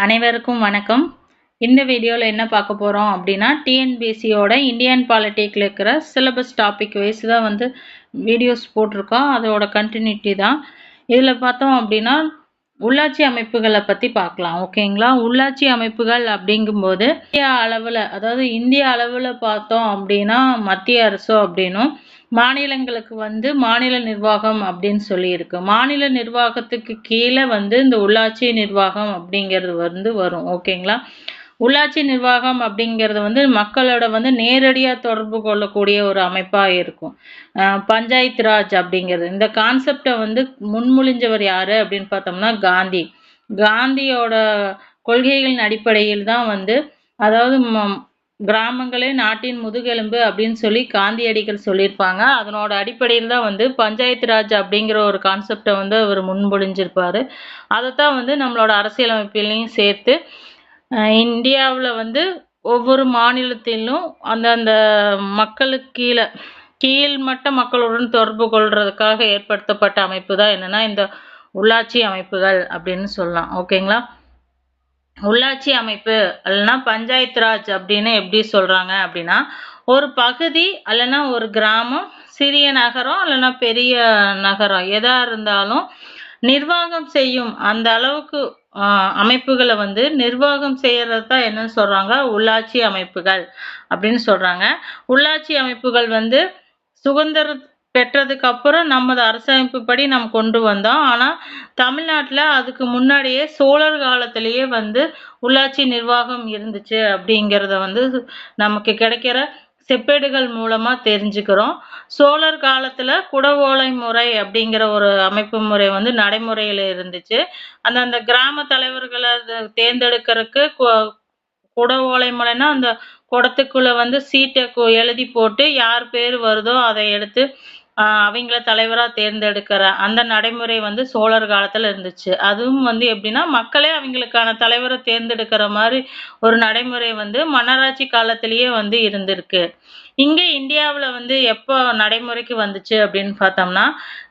அனைவருக்கும் வணக்கம். இந்த வீடியோவில் என்ன பார்க்க போகிறோம் அப்படின்னா டிஎன்பிஎஸ்சியோட இந்தியன் பாலிட்டிக்கில் இருக்கிற சிலபஸ் டாபிக் வைஸ் தான் வீடியோஸ் போட்டிருக்கோம். அதோட கண்டினியூட்டி தான். இதில் பார்த்தோம் அப்படின்னா உள்ளாட்சி அமைப்புகளை பற்றி பார்க்கலாம். ஓகேங்களா? உள்ளாட்சி அமைப்புகள் அப்படிங்கும்போது இந்தியா அளவில், அதாவது இந்திய அளவில் பார்த்தோம் அப்படின்னா மத்திய அரசோ அப்படின்னும், மாநிலங்களுக்கு மாநில நிர்வாகம் அப்படின்னு சொல்லியிருக்கு. மாநில நிர்வாகத்துக்கு கீழே இந்த உள்ளாட்சி நிர்வாகம் அப்படிங்கிறது வரும். ஓகேங்களா? உள்ளாட்சி நிர்வாகம் அப்படிங்கிறது மக்களோட நேரடியாக தொடர்பு கொள்ளக்கூடிய ஒரு அமைப்பாக இருக்கும். பஞ்சாயத்து ராஜ் அப்படிங்கிறது, இந்த கான்செப்டை முன்மொழிஞ்சவர் யாரு அப்படின்னு பார்த்தோம்னா காந்தி. காந்தியோட கொள்கைகளின் அடிப்படையில் தான் அதாவது கிராமங்களே நாட்டின் முதுகெலும்பு அப்படின்னு சொல்லி காந்தியடிகள் சொல்லியிருப்பாங்க. அதனோட அடிப்படையில் தான் பஞ்சாயத்து ராஜ் அப்படிங்கிற ஒரு கான்செப்டை அவர் முன்மொழிஞ்சிருப்பாரு. அதைத்தான் நம்மளோட அரசியலமைப்பிலையும் சேர்த்து இந்தியாவில் ஒவ்வொரு மாநிலத்திலும் அந்தந்த மக்களுக்கு கீழ்மட்ட மக்களுடன் தொடர்பு கொள்றதுக்காக ஏற்படுத்தப்பட்ட அமைப்பு தான் என்னன்னா இந்த உள்ளாட்சி அமைப்புகள் அப்படின்னு சொல்லலாம். ஓகேங்களா? உள்ளாட்சி அமைப்பு அல்லனா பஞ்சாயத்து ராஜ் அப்படின்னு எப்படி சொல்றாங்க அப்படின்னா, ஒரு பகுதி அல்லனா ஒரு கிராமம், சிறிய நகரம் அல்லனா பெரிய நகரம் எதா இருந்தாலும் நிர்வாகம் செய்யும் அந்த அளவுக்கு அமைப்புகளை நிர்வாகம் செய்யறது தான் என்னன்னு சொல்றாங்க, உள்ளாட்சி அமைப்புகள் அப்படின்னு சொல்றாங்க. உள்ளாட்சி அமைப்புகள் சுதந்திரம் பெற்றதுக்கு அப்புறம் நமது அரசமைப்பு படி நம்ம கொண்டு வந்தோம். ஆனா தமிழ்நாட்டுல அதுக்கு முன்னாடியே சோழர் காலத்திலேயே உள்ளாட்சி நிர்வாகம் இருந்துச்சு அப்படிங்கிறத நமக்கு கிடைக்கிற செப்பேடுகள் மூலமா தெரிஞ்சுக்கிறோம். சோழர் காலத்துல குடவோலை முறை அப்படிங்கிற ஒரு அமைப்பு முறை நடைமுறையில இருந்துச்சு. அந்த கிராம தலைவர்களை தேர்ந்தெடுக்கிறதுக்கு குடவோலை முறைன்னா அந்த குடத்துக்குள்ள சீட்டை எழுதி போட்டு யார் பேர் வருதோ அதை எடுத்து அவங்கள தலைவராக தேர்ந்தெடுக்கிற அந்த நடைமுறை சோழர் காலத்தில் இருந்துச்சு. அதுவும் எப்படின்னா மக்களே அவங்களுக்கான தலைவரை தேர்ந்தெடுக்கிற மாதிரி ஒரு நடைமுறை மன்னராட்சி காலத்திலேயே இருந்திருக்கு. இங்கே இந்தியாவில் எப்போ நடைமுறைக்கு வந்துச்சு அப்படின்னு பார்த்தோம்னா,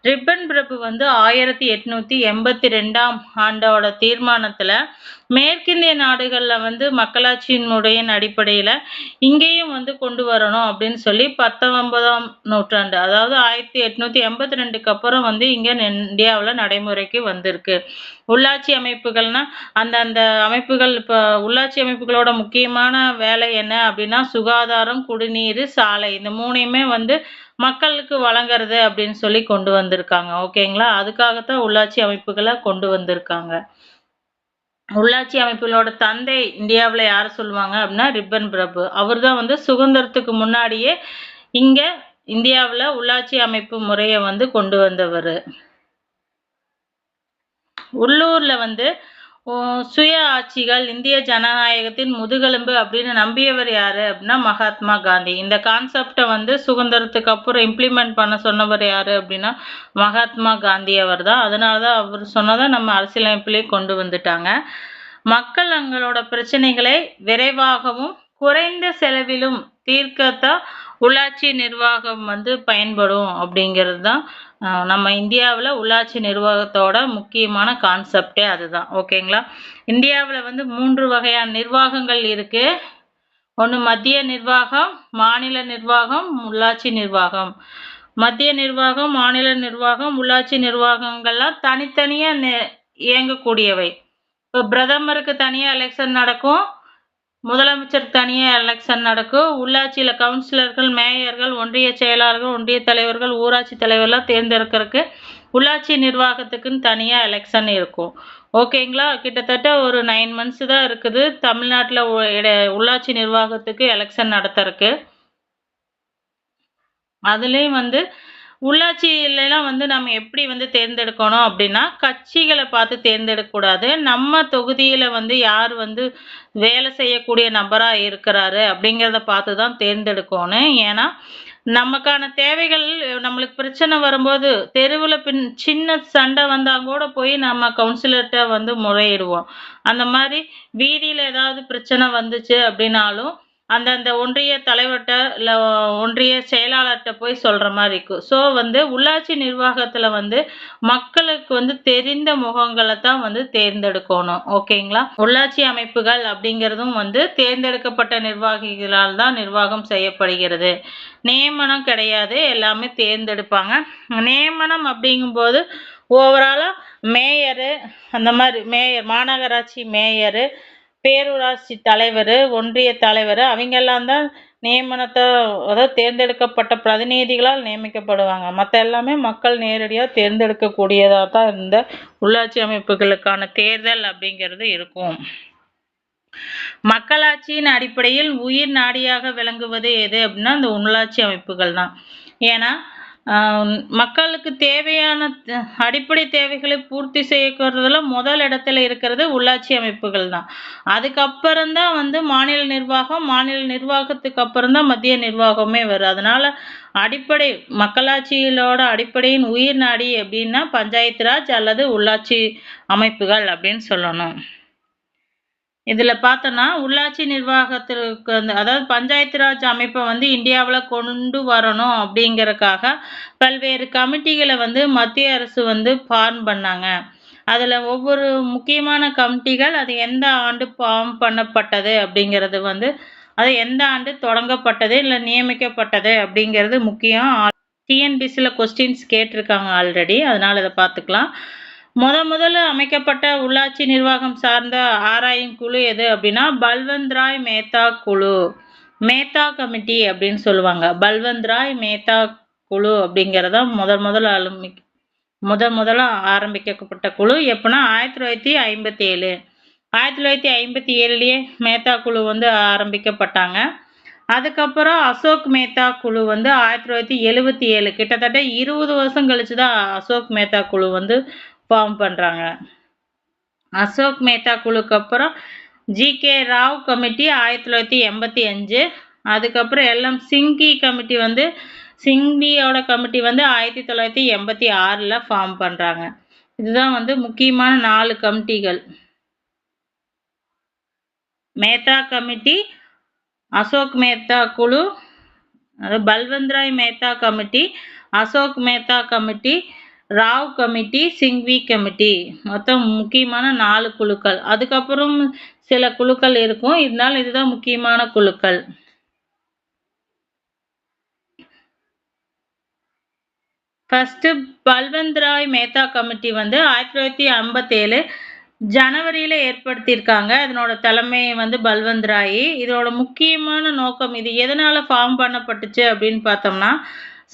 ரிப்பன் பிரபு 1882ஆம் ஆண்டோட தீர்மானத்தில் மேற்கிந்திய நாடுகளில் மக்களாட்சியின் முறையின் அடிப்படையில் இங்கேயும் கொண்டு வரணும் அப்படின்னு சொல்லி 19ஆம் நூற்றாண்டு, அதாவது 1882க்கு அப்புறம் இங்கே இந்தியாவில் நடைமுறைக்கு வந்திருக்கு. உள்ளாட்சி அமைப்புகள்னா அந்த அமைப்புகள், இப்போ உள்ளாட்சி அமைப்புகளோட முக்கியமான வேலை என்ன அப்படின்னா சுகாதாரம், குடிநீர், சாலை, இந்த மூணையுமே மக்களுக்கு வழங்குறது அப்படின்னு சொல்லி கொண்டு வந்திருக்காங்க. ஓகேங்களா? அதுக்காகத்தான் உள்ளாட்சி அமைப்புகளை கொண்டு வந்திருக்காங்க. உள்ளாட்சி அமைப்புகளோட தந்தை இந்தியாவில் யார் சொல்லுவாங்க அப்படின்னா ரிப்பன் பிரபு. அவர் தான் சுதந்திரத்துக்கு முன்னாடியே இங்க இந்தியாவில் உள்ளாட்சி அமைப்பு முறையை கொண்டு வந்தவர். உள்ளூர்ல சுய ஆட்சிகள் இந்திய ஜனநாயகத்தின் முதுகெலும்பு அப்படின்னு நம்பியவர் யாரு அப்படின்னா மகாத்மா காந்தி. இந்த கான்செப்டை சுதந்திரத்துக்கு அப்புறம் இம்ப்ளிமெண்ட் பண்ண சொன்னவர் யாரு அப்படின்னா மகாத்மா காந்தி அவர் தான். அதனாலதான் அவர் சொன்னதை நம்ம அரசியலமைப்பிலேயே கொண்டு வந்துட்டாங்க. மக்கள் அவங்களோட பிரச்சனைகளை விரைவாகவும் குறைந்த செலவிலும் தீர்க்கத்தான் உள்ளாட்சி நிர்வாகம் பயன்படும் அப்படிங்கிறது தான் நம்ம இந்தியாவில் உள்ளாட்சி நிர்வாகத்தோட முக்கியமான கான்செப்டே அதுதான். ஓகேங்களா? இந்தியாவில் 3 வகையான நிர்வாகங்கள் இருக்கு. ஒன்று மத்திய நிர்வாகம், மாநில நிர்வாகம், உள்ளாட்சி நிர்வாகம். மத்திய நிர்வாகம், மாநில நிர்வாகம், உள்ளாட்சி நிர்வாகங்கள்லாம் தனித்தனியாக இயங்கக்கூடியவை. இப்போ பிரதமருக்கு தனியாக எலெக்ஷன் நடக்கும், முதலமைச்சர் தனியாக எலெக்ஷன் நடக்கும். உள்ளாட்சியில் கவுன்சிலர்கள், மேயர்கள், ஒன்றிய செயலாளர்கள், ஒன்றிய தலைவர்கள், ஊராட்சி தலைவர்லாம் தேர்ந்தெடுக்கிறதுக்கு உள்ளாட்சி நிர்வாகத்துக்குன்னு தனியாக எலெக்ஷன் இருக்கும். ஓகேங்களா? கிட்டத்தட்ட ஒரு 9 months தான் இருக்குது தமிழ்நாட்டில் உள்ளாட்சி நிர்வாகத்துக்கு எலெக்ஷன் நடத்துறதுக்கு. அதுலேயும் உள்ளாட்சியிலாம் நம்ம எப்படி தேர்ந்தெடுக்கணும் அப்படின்னா கட்சிகளை பார்த்து தேர்ந்தெடுக்கக்கூடாது. நம்ம தொகுதியில் யார் வேலை செய்யக்கூடிய நபராக இருக்கிறாரு அப்படிங்கிறத பார்த்து தான் தேர்ந்தெடுக்கணும். ஏன்னா நமக்கான தேவைகள், நம்மளுக்கு பிரச்சனை வரும்போது தெருவில் சின்ன சண்டை வந்தால் கூட போய் நம்ம கவுன்சிலர்கிட்ட முறையிடுவோம். அந்த மாதிரி வீதியில் ஏதாவது பிரச்சனை வந்துச்சு அப்படின்னாலும் அந்தந்த ஒன்றிய தலைவர்கிட்ட இல்லை ஒன்றிய செயலாளர்கிட்ட போய் சொல்கிற மாதிரி இருக்கும். ஸோ வந்து உள்ளாட்சி நிர்வாகத்தில் வந்து மக்களுக்கு வந்து தெரிந்த முகங்களை தான் வந்து தேர்ந்தெடுக்கணும். ஓகேங்களா? உள்ளாட்சி அமைப்புகள் அப்படிங்கிறதும் வந்து தேர்ந்தெடுக்கப்பட்ட நிர்வாகிகளால் தான் நிர்வாகம் செய்யப்படுகிறது. நியமனம் கிடையாது, எல்லாமே தேர்ந்தெடுப்பாங்க. நியமனம் அப்படிங்கும்போது ஓவராலாக மேயரு, அந்த மாதிரி மேயர், மாநகராட்சி மேயரு, பேரூராட்சி தலைவர், ஒன்றிய தலைவர், அவங்கெல்லாம் தான் நியமனத்தை, அதாவது தேர்ந்தெடுக்கப்பட்ட பிரதிநிதிகளால் நியமிக்கப்படுவாங்க. மற்ற எல்லாமே மக்கள் நேரடியாக தேர்ந்தெடுக்கக்கூடியதாக தான் இந்த உள்ளாட்சி அமைப்புகளுக்கான தேர்தல் அப்படிங்கிறது இருக்கும். மக்களாட்சியின் அடிப்படையில் உயிர் நாடியாக விளங்குவது எது அப்படின்னா இந்த உள்ளாட்சி அமைப்புகள் தான். ஏன்னா மக்களுக்கு தேவையான அடிப்படை தேவைகளை பூர்த்தி செய்யறதுல முதல் இடத்துல இருக்கிறது உள்ளாட்சி அமைப்புகள் தான். அதுக்கப்புறம்தான் வந்து மாநில நிர்வாகம், மாநில நிர்வாகத்துக்கு அப்புறம் தான் மத்திய நிர்வாகமே வரும். அதனால அடிப்படை மக்களாட்சியிலோட அடிப்படையின் உயிர் நாடி அப்படின்னா பஞ்சாயத்து ராஜ் அல்லது உள்ளாட்சி அமைப்புகள் அப்படின்னு சொல்லணும். இதுல பார்த்தோன்னா உள்ளாட்சி நிர்வாகத்திற்கு அதாவது பஞ்சாயத்து ராஜ் அமைப்பை வந்து இந்தியாவில் கொண்டு வரணும் அப்படிங்கறக்காக பல்வேறு கமிட்டிகளை வந்து மத்திய அரசு வந்து ஃபார்ம் பண்ணாங்க. அதுல ஒவ்வொரு முக்கியமான கமிட்டிகள் அது எந்த ஆண்டு ஃபார்ம் பண்ணப்பட்டது அப்படிங்கிறது வந்து அது எந்த ஆண்டு தொடங்கப்பட்டது இல்லை நியமிக்கப்பட்டது அப்படிங்கிறது முக்கியம். டிஎன்பிசியில் கொஸ்டின்ஸ் கேட்டிருக்காங்க ஆல்ரெடி, அதனால இதை பார்த்துக்கலாம். முதல்ல அமைக்கப்பட்ட உள்ளாட்சி நிர்வாகம் சார்ந்த ஆராயும் குழு எது அப்படின்னா பல்வந்த் ராய் மேத்தா குழு, மேத்தா கமிட்டி அப்படின்னு சொல்லுவாங்க. பல்வந்த் ராய் மேத்தா குழு அப்படிங்கிறத முதல்ல ஆரம்பிக்கப்பட்ட குழு எப்படின்னா 1957. 1957லயே மேத்தா குழு வந்து ஆரம்பிக்கப்பட்டாங்க. அதுக்கப்புறம் அசோக் மேத்தா குழு வந்து 1977, கிட்டத்தட்ட 20 வருஷம் கழிச்சு தான் அசோக் மேத்தா குழு வந்து ஃபார்ம் பண்ணுறாங்க. அசோக் மேத்தா குழுக்கு அப்புறம் ஜி.கே. ராவ் கமிட்டி 1985. அதுக்கப்புறம் எல்எம் சிங்கி கமிட்டி வந்து சிங்கியோட கமிட்டி வந்து 1986 ஃபார்ம் பண்ணுறாங்க. இதுதான் வந்து முக்கியமான 4 கமிட்டிகள். மேத்தா கமிட்டி, அசோக் மேத்தா குழு, Balwant Rai Mehta committee, Ashok Mehta committee, Rao committee, Singhvi committee, மொத்தம் முக்கியமான 4 குழுக்கள். அதுக்கப்புறம் சில குழுக்கள் இருக்கும், இருந்தாலும் இதுதான் முக்கியமான குழுக்கள். ஃபர்ஸ்ட் பல்வந்த் ராய் மேத்தா கமிட்டி வந்து 1957 ஜனவரியில் ஏற்படுத்தியிருக்காங்க. இதனோட தலைமை வந்து பல்வந்த் ராய். இதோட முக்கியமான நோக்கம், இது எதனால ஃபார்ம் பண்ணப்பட்டுச்சு அப்படின்னு பார்த்தோம்னா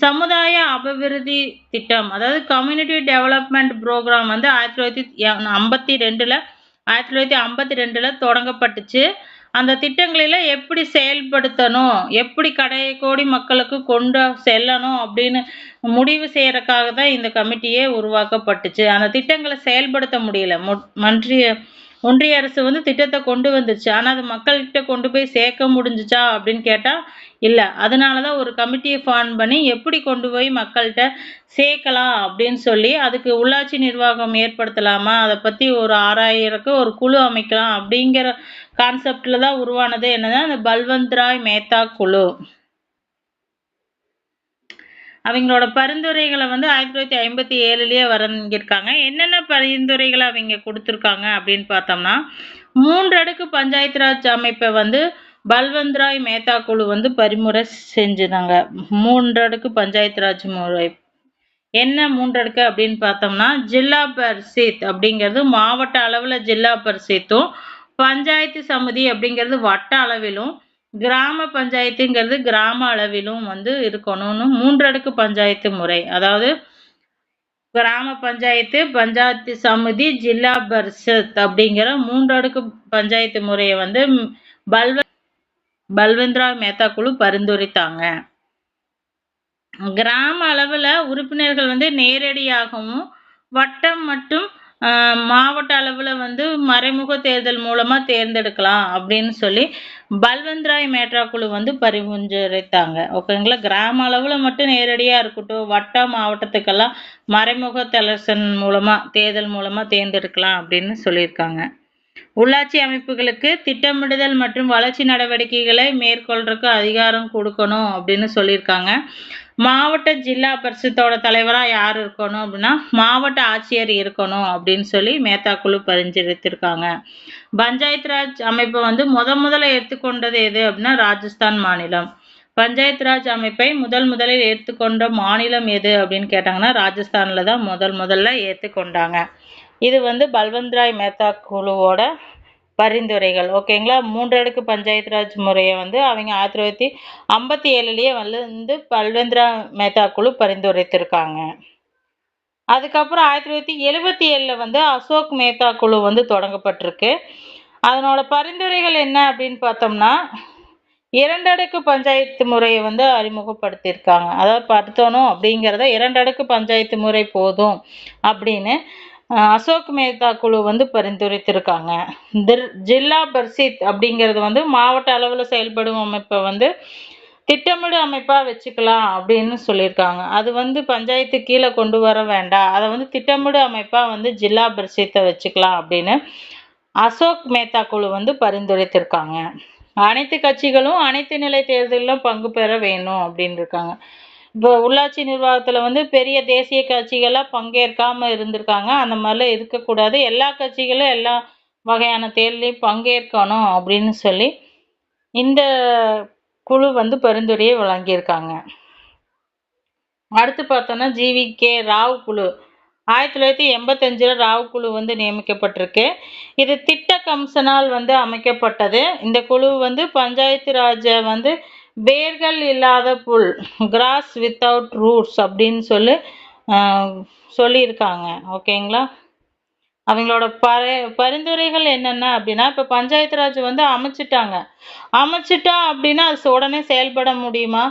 சமுதாய அபிவிருத்தி திட்டம், அதாவது கம்யூனிட்டி டெவலப்மெண்ட் ப்ரோக்ராம் வந்து 1952 தொடங்கப்பட்டுச்சு. அந்த திட்டங்களில் எப்படி செயல்படுத்தணும், எப்படி கோடி மக்களுக்கு கொண்டு செல்லணும் அப்படின்னு முடிவு செய்யறதுக்காக தான் இந்த கமிட்டியே உருவாக்கப்பட்டுச்சு. அந்த திட்டங்களை செயல்படுத்த முடியல. ஒன்றிய அரசு வந்து திட்டத்தை கொண்டு வந்துச்சு, ஆனால் அது மக்கள்கிட்ட கொண்டு போய் சேர்க்க முடிஞ்சுச்சா அப்படின்னு கேட்டால் இல்லை. அதனால தான் ஒரு கமிட்டியை ஃபார்ம் பண்ணி எப்படி கொண்டு போய் மக்கள்கிட்ட சேர்க்கலாம் அப்படின்னு சொல்லி அதுக்கு உள்ளாட்சி நிர்வாகம் ஏற்படுத்தலாமா, அதை பற்றி ஒரு ஆராயறதுக்கு ஒரு குழு அமைக்கலாம் அப்படிங்கிற கான்செப்டில் தான் உருவானது என்னன்னா அந்த பல்வந்த் ராய் மேத்தா குழு. அவங்களோட பரிந்துரைகளை வந்து 1957லயே வழங்கியிருக்காங்க. என்னென்ன பரிந்துரைகளை அவங்க கொடுத்துருக்காங்க அப்படின்னு பார்த்தோம்னா 3 அடுக்கு பஞ்சாயத்து ராஜ் அமைப்பை வந்து பல்வந்த் ராய் மேத்தா குழு வந்து பரிமுறை செஞ்சுதாங்க. 3 அடுக்கு பஞ்சாயத்து ராஜ் முறை. என்ன 3 அடுக்கு அப்படின்னு பார்த்தோம்னா ஜில்லா பரிஷத் அப்படிங்கிறது மாவட்ட அளவில் ஜில்லா பரிஷத்தும், பஞ்சாயத்து சமிதி அப்படிங்கிறது வட்ட அளவிலும், கிராம பஞ்சாயத்துங்கிறது கிராம அளவிலும் வந்து இருக்கணும்னு 3 அடுக்கு பஞ்சாயத்து முறை. அதாவது கிராம பஞ்சாயத்து, பஞ்சாயத்து சமிதி, ஜில்லா பரிஷத் அப்படிங்கிற 3 அடுக்கு பஞ்சாயத்து முறையை வந்து பல்வந்த் ராய் மேத்தா குழு பரிந்துரைத்தாங்க. கிராம அளவில் உறுப்பினர்கள் வந்து நேரடியாகவும், வட்டம் மற்றும் மாவட்ட அளவில் வந்து மறைமுக தேர்தல் மூலமாக தேர்ந்தெடுக்கலாம் அப்படின்னு சொல்லி பல்வந்த் ராய் மேத்தா குழு வந்து பரிந்துரைத்தாங்க. ஓகேங்களா? கிராம அளவில் மட்டும் நேரடியாக இருக்கட்டும், வட்டம் மாவட்டத்துக்கெல்லாம் மறைமுக தேர்தல் மூலமாக தேர்ந்தெடுக்கலாம் அப்படின்னு சொல்லியிருக்காங்க. உள்ளாட்சி அமைப்புகளுக்கு திட்டமிடுதல் மற்றும் வளர்ச்சி நடவடிக்கைகளை மேற்கொள்றதுக்கு அதிகாரம் கொடுக்கணும் அப்படின்னு சொல்லியிருக்காங்க. மாவட்ட ஜில்லா பரிஷத்தோட தலைவராக யார் இருக்கணும் அப்படின்னா மாவட்ட ஆட்சியர் இருக்கணும் அப்படின்னு சொல்லி மேத்தா குழு பரிந்துரைத்திருக்காங்க. பஞ்சாயத்து ராஜ் அமைப்பை வந்து முதல்ல ஏற்றுக்கொண்டது எது அப்படின்னா ராஜஸ்தான் மாநிலம். பஞ்சாயத்து ராஜ் அமைப்பை முதலில் ஏற்றுக்கொண்ட மாநிலம் எது அப்படின்னு கேட்டாங்கன்னா ராஜஸ்தானில் தான் முதல்ல ஏற்றுக்கொண்டாங்க. இது வந்து பல்வந்த் ராய் மேத்தா குழுவோட பரிந்துரைகள். ஓகேங்களா. 3 அடுக்கு பஞ்சாயத்து ராஜ் முறையை வந்து அவங்க 1957 வந்து பல்வந்த் ராய் மேத்தா குழு பரிந்துரைத்திருக்காங்க. அதுக்கப்புறம் 1977 வந்து அசோக் மேத்தா குழு வந்து தொடங்கப்பட்டிருக்கு. அதனோட பரிந்துரைகள் என்ன அப்படின்னு பார்த்தோம்னா 2 அடுக்கு பஞ்சாயத்து முறையை வந்து அறிமுகப்படுத்தியிருக்காங்க. அதாவது படுத்தணும் அப்படிங்கிறத 2 அடுக்கு பஞ்சாயத்து முறை போதும் அப்படின்னு அசோக் மேத்தா குழு வந்து பரிந்துரைத்திருக்காங்க. ஜில்லா பரிஷத் அப்படிங்கிறது வந்து மாவட்ட அளவில் செயல்படும் அமைப்பை வந்து திட்டமிடு அமைப்பாக வச்சுக்கலாம் அப்படின்னு சொல்லியிருக்காங்க. அது வந்து பஞ்சாயத்து கீழே கொண்டு வர வேண்டாம், அதை வந்து திட்டமிடு அமைப்பாக வந்து ஜில்லா பரிஷத்தை வச்சுக்கலாம் அப்படின்னு அசோக் மேத்தா குழு வந்து பரிந்துரைத்திருக்காங்க. அனைத்து கட்சிகளும் அனைத்து நிலை தேர்தலிலும் பங்கு பெற வேணும் அப்படின்னு இருக்காங்க. இப்போ உள்ளாட்சி நிர்வாகத்தில் வந்து பெரிய தேசிய கட்சிகளாக பங்கேற்காமல் இருந்திருக்காங்க. அந்த மாதிரிலாம் இருக்கக்கூடாது, எல்லா கட்சிகளும் எல்லா வகையான தேர்தலையும் பங்கேற்கணும் அப்படின்னு சொல்லி இந்த குழு வந்து பரிந்துரையை வழங்கியிருக்காங்க. அடுத்து பார்த்தோன்னா ஜிவிகே ராவ் குழு 1985 ராவ் குழு வந்து நியமிக்கப்பட்டிருக்கு. இது திட்ட கமிஷனால் வந்து அமைக்கப்பட்டது. இந்த குழு வந்து பஞ்சாயத்து ராஜை வந்து வேர்கள் இல்லாத புல், கிராஸ் வித்தவுட் ரூட்ஸ் அப்படின்னு சொல்லியிருக்காங்க. ஓகேங்களா. அவங்களோட பரிந்துரைகள் என்னென்ன அப்படின்னா இப்போ பஞ்சாயத்து ராஜ் வந்து அமைச்சிட்டா அப்படின்னா அது உடனே செயல்பட முடியுமா?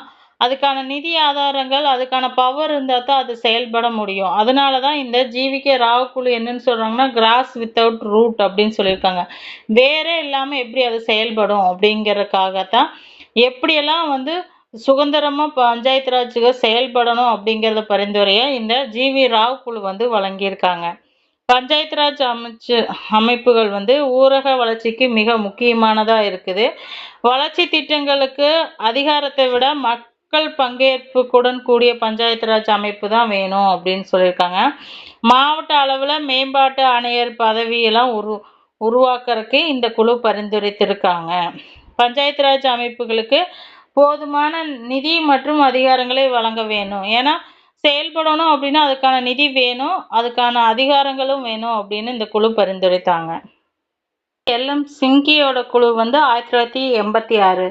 அதுக்கான நிதி ஆதாரங்கள் அதுக்கான பவர் இருந்தால் தான் அது செயல்பட முடியும். அதனால தான் இந்த ஜிவிகே ராவ் குழு என்னன்னு சொல்கிறாங்கன்னா கிராஸ் வித்தவுட் ரூட் அப்படின்னு சொல்லியிருக்காங்க. வேறே இல்லாமல் எப்படி அது செயல்படும் அப்படிங்கிறதுக்காகத்தான் எப்படியெல்லாம் வந்து சுதந்திரமாக பஞ்சாயத்து ராஜுக்கு செயல்படணும் அப்படிங்கிறத பரிந்துரையை இந்த ஜிவி ராவ் குழு வந்து வழங்கியிருக்காங்க. பஞ்சாயத்து ராஜ் அமைப்புகள் வந்து ஊரக வளர்ச்சிக்கு மிக முக்கியமானதாக இருக்குது. வளர்ச்சி திட்டங்களுக்கு அதிகாரத்தை விட மக்கள் பங்கேற்புடன் கூடிய பஞ்சாயத்து ராஜ் அமைப்பு தான் வேணும் அப்படின்னு சொல்லியிருக்காங்க. மாவட்ட அளவில் மேம்பாட்டு ஆணையர் பதவியெல்லாம் உருவாக்குறதுக்கு இந்த குழு பரிந்துரைத்திருக்காங்க. பஞ்சாயத்து ராஜ் அமைப்புகளுக்கு போதுமான நிதி மற்றும் அதிகாரங்களை வழங்க வேணும். ஏன்னா செயல்படணும் அப்படின்னா அதுக்கான நிதி வேணும், அதுக்கான அதிகாரங்களும் வேணும் அப்படின்னு இந்த குழு பரிந்துரைத்தாங்க. எல்எம் சிங்கியோட குழு வந்து 1986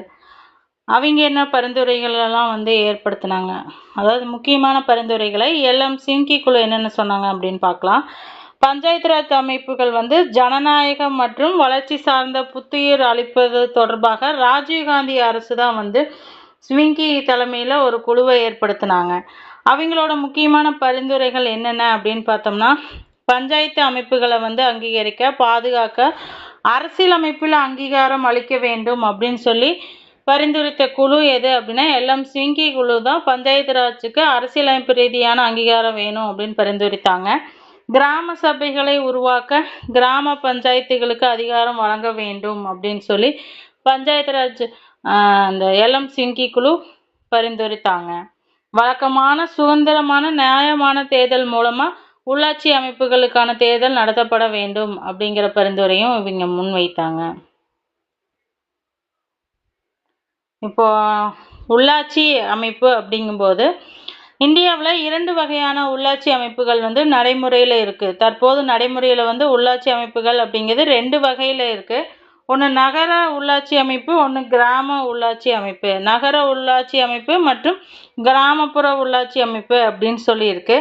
அவங்க என்ன பரிந்துரைகள் எல்லாம் வந்து ஏற்படுத்தினாங்க. அதாவது முக்கியமான பரிந்துரைகளை எல்எம் சிங்கி குழு என்னென்ன சொன்னாங்க அப்படின்னு பார்க்கலாம். பஞ்சாயத்து ராஜ் அமைப்புகள் வந்து ஜனநாயகம் மற்றும் வளர்ச்சி சார்ந்த புத்துயிர் அளிப்பது தொடர்பாக ராஜீவ்காந்தி அரசு தான் வந்து ஸ்விங்கி தலைமையில் ஒரு குழுவை ஏற்படுத்தினாங்க. அவங்களோட முக்கியமான பரிந்துரைகள் என்னென்ன அப்படின்னு பார்த்தோம்னா பஞ்சாயத்து அமைப்புகளை வந்து அங்கீகரிக்க பாதுகாக்க அரசியலமைப்பில் அங்கீகாரம் அளிக்க வேண்டும் அப்படின்னு சொல்லி பரிந்துரைத்த குழு எது அப்படின்னா எல்எம் சிங்கி குழு தான் பஞ்சாயத்து ராஜுக்கு அரசியலமைப்பு ரீதியான அங்கீகாரம் வேணும் அப்படின்னு பரிந்துரைத்தாங்க. கிராம சபைகளை உருவாக்க கிராம பஞ்சாயத்துகளுக்கு அதிகாரம் வழங்க வேண்டும் அப்படின்னு சொல்லி பஞ்சாயத்து ராஜ் அந்த எல்எம் சிங்கி குழு பரிந்துரைத்தாங்க. வழக்கமான சுதந்திரமான நியாயமான தேர்தல் மூலமா உள்ளாட்சி அமைப்புகளுக்கான தேர்தல் நடத்தப்பட வேண்டும் அப்படிங்கிற பரிந்துரையும் இவங்க முன்வைத்தாங்க. இப்போ உள்ளாட்சி அமைப்பு அப்படிங்கும்போது இந்தியாவில் 2 வகையான உள்ளாட்சி அமைப்புகள் வந்து நடைமுறையில் இருக்குது. தற்போது நடைமுறையில் வந்து உள்ளாட்சி அமைப்புகள் அப்படிங்கிறது 2 வகையில் இருக்குது. ஒன்று நகர உள்ளாட்சி அமைப்பு, ஒன்று கிராம உள்ளாட்சி அமைப்பு. நகர உள்ளாட்சி அமைப்பு மற்றும் கிராமப்புற உள்ளாட்சி அமைப்பு அப்படின்னு சொல்லியிருக்கு.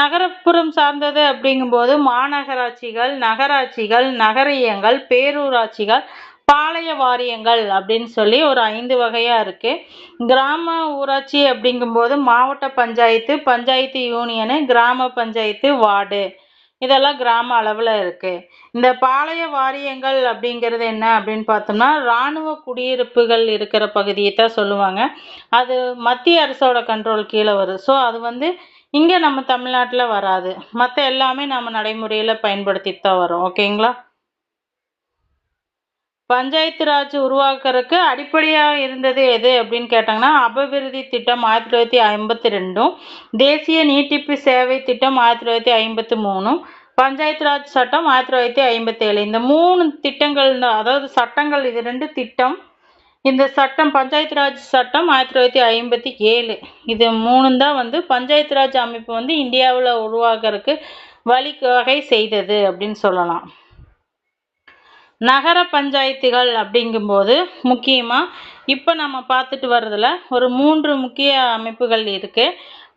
நகரப்புறம் சார்ந்தது அப்படிங்கும்போது மாநகராட்சிகள், நகராட்சிகள், நகரியங்கள், பேரூராட்சிகள், பாளைய வாரியங்கள் அப்படின்னு சொல்லி ஒரு 5 வகையாக இருக்குது. கிராம ஊராட்சி அப்படிங்கும்போது மாவட்ட பஞ்சாயத்து, பஞ்சாயத்து யூனியனு, கிராம பஞ்சாயத்து, வார்டு, இதெல்லாம் கிராம அளவில் இருக்குது. இந்த பாளைய வாரியங்கள் அப்படிங்கிறது என்ன அப்படின்னு பார்த்தோம்னா இராணுவ குடியிருப்புகள் இருக்கிற பகுதியை தான் சொல்லுவாங்க. அது மத்திய அரசோட கண்ட்ரோல் கீழே வரும். ஸோ அது வந்து இங்கே நம்ம தமிழ்நாட்டில் வராது. மற்ற எல்லாமே நம்ம நடைமுறையில் பயன்படுத்திட்டு தான் வரோம். ஓகேங்களா. பஞ்சாயத்து ராஜ் உருவாக்குறதுக்கு அடிப்படையாக இருந்தது எது அப்படின்னு கேட்டாங்கன்னா அபிவிருத்தி திட்டம் 1952, தேசிய நீட்டிப்பு சேவை திட்டம் 1953, பஞ்சாயத்து ராஜ் சட்டம் 1957. இந்த 3 திட்டங்கள் தான், அதாவது சட்டங்கள். இது 2 திட்டம். இந்த சட்டம் பஞ்சாயத்து ராஜ் சட்டம் 1957. இது 3 தான் வந்து பஞ்சாயத்து ராஜ் அமைப்பு வந்து இந்தியாவில் உருவாக்குறதுக்கு வழிவகை செய்தது அப்படின்னு சொல்லலாம். நகர பஞ்சாயத்துகள் அப்படிங்கும்போது முக்கியமாக இப்போ நம்ம பார்த்துட்டு வர்றதுல ஒரு 3 முக்கிய அமைப்புகள் இருக்குது.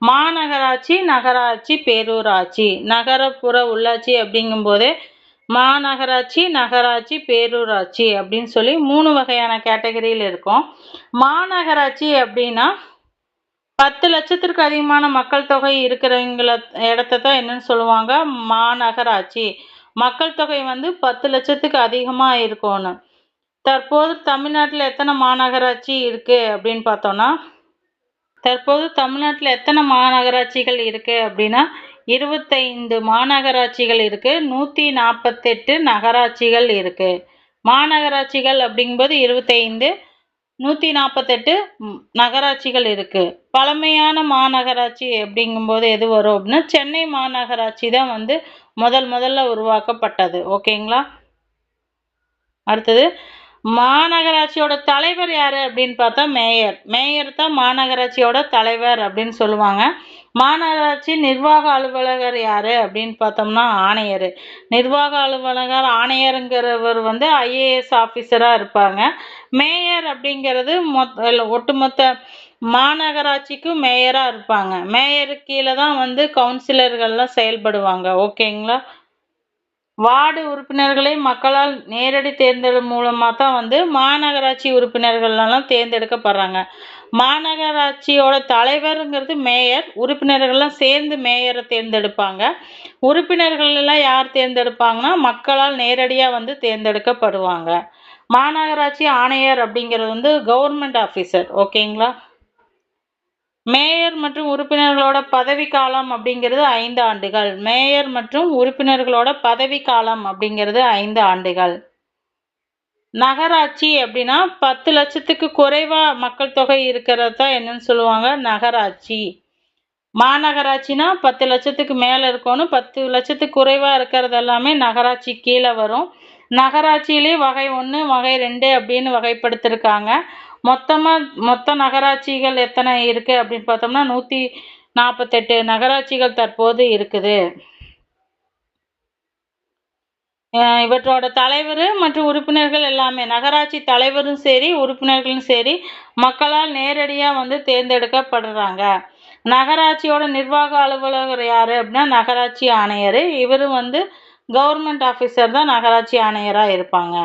மாநகராட்சி, நகராட்சி, பேரூராட்சி. நகரப்புற உள்ளாட்சி அப்படிங்கும்போதே மாநகராட்சி, நகராட்சி, பேரூராட்சி அப்படின்னு சொல்லி 3 வகையான கேட்டகரியில் இருக்கும். மாநகராட்சி அப்படின்னா 10 லட்சத்திற்கு அதிகமான மக்கள் தொகை இருக்கிறவங்கள இடத்த தான் என்னன்னு சொல்லுவாங்க, மாநகராட்சி. மக்கள் தொகை வந்து 10 லட்சத்துக்கு அதிகமாக இருக்கும்னு. தற்போது தமிழ்நாட்டில் எத்தனை மாநகராட்சி இருக்குது அப்படின்னு பார்த்தோன்னா, தற்போது தமிழ்நாட்டில் எத்தனை மாநகராட்சிகள் இருக்குது அப்படின்னா 25 மாநகராட்சிகள் இருக்குது, 148 நகராட்சிகள் இருக்குது. மாநகராட்சிகள் அப்படிங்கும்போது 25, 148 நகராட்சிகள் இருக்குது. பழமையான மாநகராட்சி அப்படிங்கும்போது எது வரும் அப்படின்னா சென்னை மாநகராட்சி தான் வந்து முதல்ல உருவாக்கப்பட்டது. ஓகேங்களா? அடுத்தது மாநகராட்சியோட தலைவர் யார் அப்படின்னு பார்த்தா மேயர். மேயர் தான் மாநகராட்சியோட தலைவர் அப்படின்னு சொல்லுவாங்க. மாநகராட்சி நிர்வாக அலுவலகர் யார் அப்படின்னு பார்த்தோம்னா ஆணையர். நிர்வாக அலுவலகர் ஆணையருங்கிறவர் வந்து ஐஏஎஸ் ஆஃபீஸராக இருப்பாங்க. மேயர் அப்படிங்கிறது ஒட்டுமொத்த மாநகராட்சிக்கும் மேயராக இருப்பாங்க. மேயருக்கு கீழே தான் வந்து கவுன்சிலர்கள்லாம் செயல்படுவாங்க. ஓகேங்களா? வார்டு உறுப்பினர்களை மக்களால் நேரடி தேர்ந்தெடுப்பு மூலமாக தான் வந்து மாநகராட்சி உறுப்பினர்கள்லாம் தேர்ந்தெடுக்கப்படுறாங்க. மாநகராட்சியோட தலைவருங்கிறது மேயர். உறுப்பினர்கள்லாம் சேர்ந்து மேயரை தேர்ந்தெடுப்பாங்க. உறுப்பினர்கள் எல்லாம் யார் தேர்ந்தெடுப்பாங்கன்னா மக்களால் நேரடியாக வந்து தேர்ந்தெடுக்கப்படுவாங்க. மாநகராட்சி ஆணையர் அப்படிங்கிறது வந்து கவர்மெண்ட் ஆஃபீஸர். ஓகேங்களா? மேயர் மற்றும் உறுப்பினர்களோட பதவி காலம் அப்படிங்கிறது 5 ஆண்டுகள். மேயர் மற்றும் உறுப்பினர்களோட பதவி காலம் அப்படிங்கிறது 5 ஆண்டுகள். நகராட்சி அப்படின்னா 10 லட்சத்துக்கு குறைவா மக்கள் தொகை இருக்கிறது தான் என்னன்னு சொல்லுவாங்க, நகராட்சி. மாநகராட்சினா 10 லட்சத்துக்கு மேலே இருக்கணும். 10 லட்சத்துக்கு குறைவாக இருக்கிறது எல்லாமே நகராட்சி கீழே வரும். நகராட்சியிலே வகை 1, வகை 2 அப்படின்னு வகைப்படுத்திருக்காங்க. மொத்த நகராட்சிகள் எத்தனை இருக்குது அப்படின்னு பார்த்தோம்னா 148 நகராட்சிகள் தற்போது இருக்குது. இவற்றோட தலைவர் மற்றும் உறுப்பினர்கள் எல்லாமே நகராட்சி தலைவரும் சரி உறுப்பினர்களும் சரி மக்களால் நேரடியாக வந்து தேர்ந்தெடுக்கப்படுறாங்க. நகராட்சியோட நிர்வாக அலுவலகர் யார் அப்படின்னா நகராட்சி ஆணையர். இவரும் வந்து கவர்மெண்ட் ஆஃபீஸர் தான் நகராட்சி ஆணையராக இருப்பாங்க.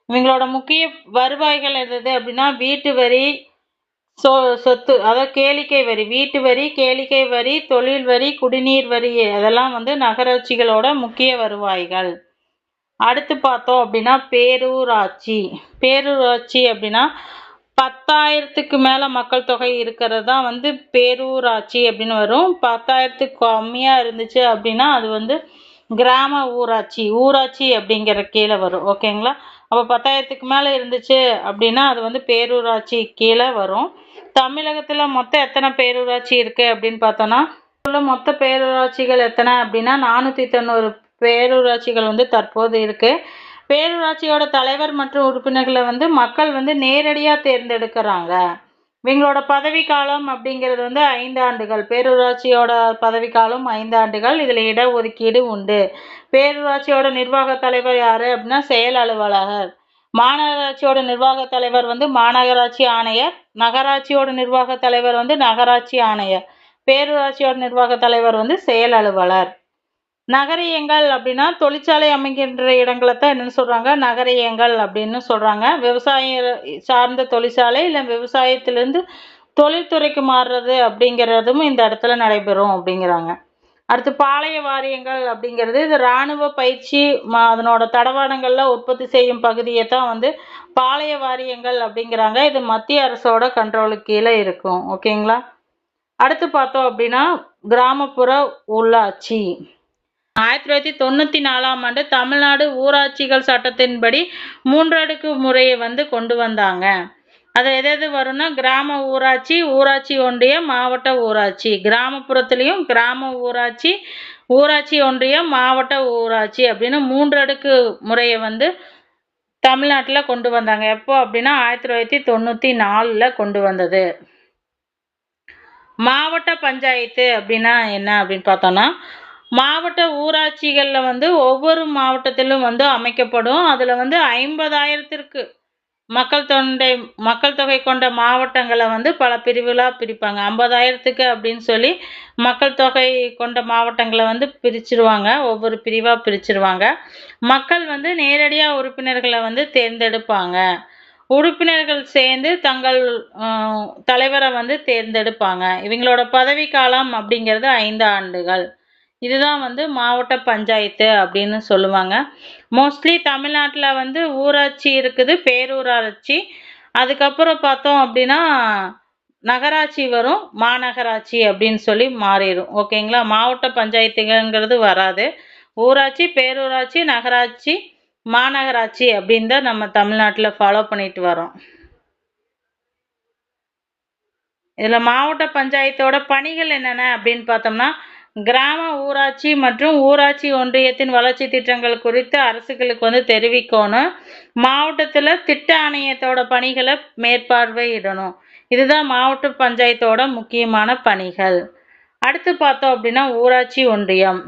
இவங்களோட முக்கிய வருவாய்கள் எது அப்படின்னா வீட்டு வரி, சொத்து, அதாவது கேளிக்கை வரி, வீட்டு வரி, கேளிக்கை வரி, தொழில் வரி, குடிநீர் வரி, அதெல்லாம் வந்து நகராட்சிகளோட முக்கிய வருவாய்கள். அடுத்து பார்த்தோம் அப்படின்னா பேரூராட்சி. பேரூராட்சி அப்படின்னா 10,000க்கு மேலே மக்கள் தொகை இருக்கிறது தான் வந்து பேரூராட்சி அப்படின்னு வரும். 10,000க்கு கம்மியாக இருந்துச்சு அப்படின்னா அது வந்து கிராம ஊராட்சி, ஊராட்சி அப்படிங்கிற கீழே வரும். ஓகேங்களா? அப்போ 10,000க்கு மேலே இருந்துச்சு அப்படின்னா அது வந்து பேரூராட்சி கீழே வரும். தமிழகத்தில் மொத்தம் எத்தனை பேரூராட்சி இருக்குது அப்படின்னு பார்த்தோன்னா மொத்த பேரூராட்சிகள் எத்தனை அப்படின்னா 490 பேரூராட்சிகள் வந்து தற்போது இருக்குது. பேரூராட்சியோட தலைவர் மற்றும் உறுப்பினர்களை வந்து மக்கள் வந்து நேரடியாக தேர்ந்தெடுக்கிறாங்க. இவங்களோட பதவி காலம் அப்படிங்கிறது வந்து 5 ஆண்டுகள். பேரூராட்சியோட பதவி காலம் 5 ஆண்டுகள். இதில் இடஒதுக்கீடு உண்டு. பேரூராட்சியோட நிர்வாக தலைவர் யார் அப்படின்னா செயல் அலுவலகர். மாநகராட்சியோட நிர்வாக தலைவர் வந்து மாநகராட்சி ஆணையர். நகராட்சியோட நிர்வாக தலைவர் வந்து நகராட்சி ஆணையர். பேரூராட்சியோட நிர்வாக தலைவர் வந்து செயல் அலுவலர். நகரியங்கள் அப்படின்னா தொழிற்சாலை அமைக்கின்ற இடங்களை தான் என்னன்னு சொல்கிறாங்க, நகரியங்கள் அப்படின்னு சொல்கிறாங்க. விவசாய சார்ந்த தொழிற்சாலை இல்லை விவசாயத்திலேருந்து தொழில்துறைக்கு மாறுறது அப்படிங்கிறதும் இந்த இடத்துல நடைபெறும் அப்படிங்கிறாங்க. அடுத்து பாளைய வாரியங்கள் அப்படிங்கிறது இது இராணுவ பயிற்சி அதனோட தடவாடங்களில் உற்பத்தி செய்யும் பகுதியை தான் வந்து பாளைய வாரியங்கள் அப்படிங்கிறாங்க. இது மத்திய அரசோட கண்ட்ரோலுக்கு கீழே இருக்கும். ஓகேங்களா? அடுத்து பார்த்தோம் அப்படின்னா கிராமப்புற உள்ளாட்சி. 1994ஆம் ஆண்டு தமிழ்நாடு ஊராட்சிகள் சட்டத்தின்படி 3 அடுக்கு முறையை வந்து கொண்டு வந்தாங்க. அது எது வரும்னா கிராம ஊராட்சி, ஊராட்சி ஒன்றியம், மாவட்ட ஊராட்சி. கிராமப்புறத்துலேயும் கிராம ஊராட்சி, ஊராட்சி ஒன்றியம், மாவட்ட ஊராட்சி அப்படின்னு 3 அடுக்கு முறையை வந்து தமிழ்நாட்டில் கொண்டு வந்தாங்க. எப்போ அப்படின்னா 1994ல் கொண்டு வந்தது. மாவட்ட பஞ்சாயத்து அப்படின்னா என்ன அப்படின்னு பார்த்தோம்னா, மாவட்ட ஊராட்சிகளில் வந்து ஒவ்வொரு மாவட்டத்திலும் வந்து அமைக்கப்படும். அதில் வந்து 50,000த்திற்கு மக்கள் தொகை கொண்ட மாவட்டங்களை வந்து பல பிரிவுகளாக பிரிப்பாங்க. 50,000த்துக்கு அப்படின்னு சொல்லி மக்கள் தொகை கொண்ட மாவட்டங்களை வந்து பிரிச்சிருவாங்க. ஒவ்வொரு பிரிவாக பிரிச்சிருவாங்க. மக்கள் வந்து நேரடியாக உறுப்பினர்களை வந்து தேர்ந்தெடுப்பாங்க. உறுப்பினர்கள் சேர்ந்து தங்கள் தலைவரை வந்து தேர்ந்தெடுப்பாங்க. இவங்களோட பதவிக்காலம் அப்படிங்கிறது 5 ஆண்டுகள். இதுதான் வந்து மாவட்ட பஞ்சாயத்து அப்படின்னு சொல்லுவாங்க. மோஸ்ட்லி தமிழ்நாட்டில் வந்து ஊராட்சி இருக்குது, பேரூராட்சி. அதுக்கப்புறம் பார்த்தோம் அப்படின்னா நகராட்சி வரும், மாநகராட்சி அப்படின்னு சொல்லி மாறிடும். ஓகேங்களா? மாவட்ட பஞ்சாயத்துங்கிறது வராது. ஊராட்சி, பேரூராட்சி, நகராட்சி, மாநகராட்சி அப்படின்னு தான் நம்ம தமிழ்நாட்டில் ஃபாலோ பண்ணிட்டு வரோம். இதில் மாவட்ட பஞ்சாயத்தோட பணிகள் என்னென்ன அப்படின்னு பார்த்தோம்னா, கிராம ஊராட்சி மற்றும் ஊராட்சி ஒன்றியத்தின் வளர்ச்சி திட்டங்கள் குறித்து அரசுகளுக்கு வந்து தெரிவிக்கணும். மாவட்டத்தில் திட்ட ஆணையத்தோட பணிகளை மேற்பார்வையிடணும். இதுதான் மாவட்ட பஞ்சாயத்தோட முக்கியமான பணிகள். அடுத்து பார்த்தோம் அப்படின்னா ஊராட்சி ஒன்றியம்.